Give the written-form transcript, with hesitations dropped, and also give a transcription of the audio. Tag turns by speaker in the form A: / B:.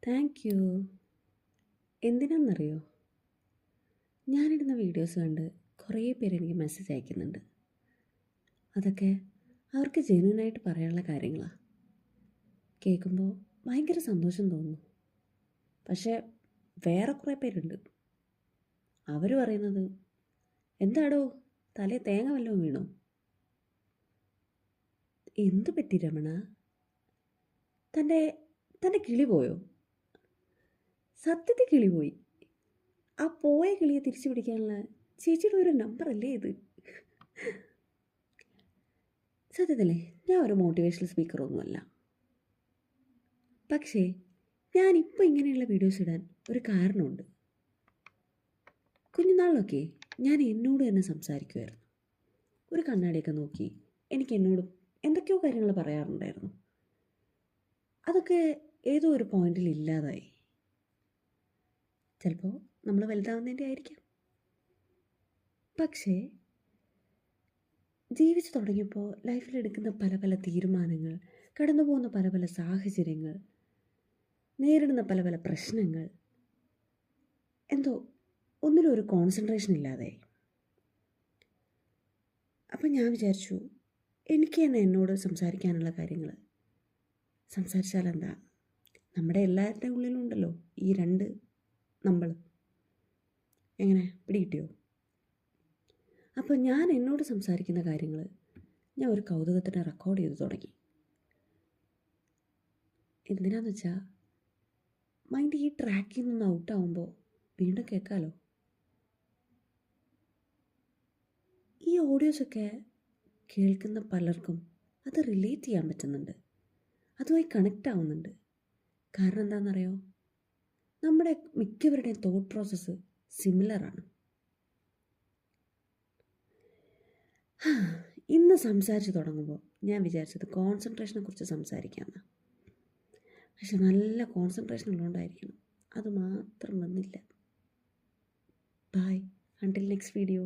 A: Thank you. എന്തിനാണെന്നറിയോ? ഞാനിടുന്ന videos കണ്ട് കുറേ പേര് എനിക്ക് മെസ്സേജ് അയക്കുന്നുണ്ട്. അതൊക്കെ അവർക്ക് ജെന്യുവനായിട്ട് പറയാനുള്ള കാര്യങ്ങളാണ്. കേൾക്കുമ്പോൾ ഭയങ്കര സന്തോഷം തോന്നുന്നു. പക്ഷേ വേറെ കുറേ പേരുണ്ട്. അവർ പറയുന്നത്, എന്താടോ തലേ തേങ്ങ വല്ലതും വീണോ? എന്തു പറ്റി രമണ? തൻ്റെ തൻ്റെ കിളി പോയോ? സത്യത്തിൽ കിളി പോയി. ആ പോയ കിളിയെ തിരിച്ചു പിടിക്കാനുള്ള ചേച്ചിയുടെ ഒരു നമ്പറല്ലേ ഇത്? സത്യത്തിലേ ഞാൻ ഒരു മോട്ടിവേഷണൽ സ്പീക്കറൊന്നുമല്ല. പക്ഷേ ഞാനിപ്പോൾ ഇങ്ങനെയുള്ള വീഡിയോസ് ഇടാൻ ഒരു കാരണമുണ്ട്. കുഞ്ഞുനാളിലൊക്കെ ഞാൻ എന്നോട് തന്നെ സംസാരിക്കുമായിരുന്നു. ഒരു കണ്ണാടിയൊക്കെ നോക്കി എനിക്ക് എന്നോട് എന്തൊക്കെയോ കാര്യങ്ങൾ പറയാറുണ്ടായിരുന്നു. അതൊക്കെ ഏതോ ഒരു പോയിന്റിൽ ഇല്ലാതായി. ചിലപ്പോൾ നമ്മൾ വലുതാവുന്നതിൻ്റെ ആയിരിക്കാം. പക്ഷേ ജീവിച്ചു തുടങ്ങിയപ്പോൾ ലൈഫിലെടുക്കുന്ന പല പല തീരുമാനങ്ങൾ, കടന്നു പോകുന്ന പല പല സാഹചര്യങ്ങൾ, നേരിടുന്ന പല പല പ്രശ്നങ്ങൾ, എന്തോ ഒന്നിലും ഒരു കോൺസെൻട്രേഷൻ ഇല്ലാതായി. അപ്പം ഞാൻ വിചാരിച്ചു, എനിക്ക് തന്നെ എന്നോട് സംസാരിക്കാനുള്ള കാര്യങ്ങൾ സംസാരിച്ചാൽ എന്താ? നമ്മുടെ എല്ലാവരുടെയും ഉള്ളിലുണ്ടല്ലോ ഈ രണ്ട് നമ്മൾ. എങ്ങനെ പിടികിട്ടിയോ? അപ്പോൾ ഞാൻ എന്നോട് സംസാരിക്കുന്ന കാര്യങ്ങൾ ഞാൻ ഒരു കൗതുകത്തിന് റെക്കോർഡ് ചെയ്ത് തുടങ്ങി. എന്തിനാന്ന് വെച്ചാൽ മൈൻഡ് ഈ ട്രാക്കിൽ നിന്ന് ഔട്ടാവുമ്പോൾ വീണ്ടും കേൾക്കാമല്ലോ. ഈ ഓഡിയോസൊക്കെ കേൾക്കുന്ന പലർക്കും അത് റിലേറ്റ് ചെയ്യാൻ പറ്റുന്നുണ്ട്, അതുമായി കണക്റ്റ് ആവുന്നുണ്ട്. കാരണം എന്താണെന്നറിയോ? നമ്മുടെ മിക്കവരുടെയും തോട്ട് പ്രോസസ്സ് സിമിലറാണ്. ഇന്ന് സംസാരിച്ച് തുടങ്ങുമ്പോൾ ഞാൻ വിചാരിച്ചത് കോൺസെൻട്രേഷനെ കുറിച്ച് സംസാരിക്കാമെന്നാണ്. പക്ഷെ നല്ല കോൺസെൻട്രേഷൻ ഉള്ളതുകൊണ്ടായിരിക്കണം അത് മാത്രം വന്നില്ല. Bye, until next video.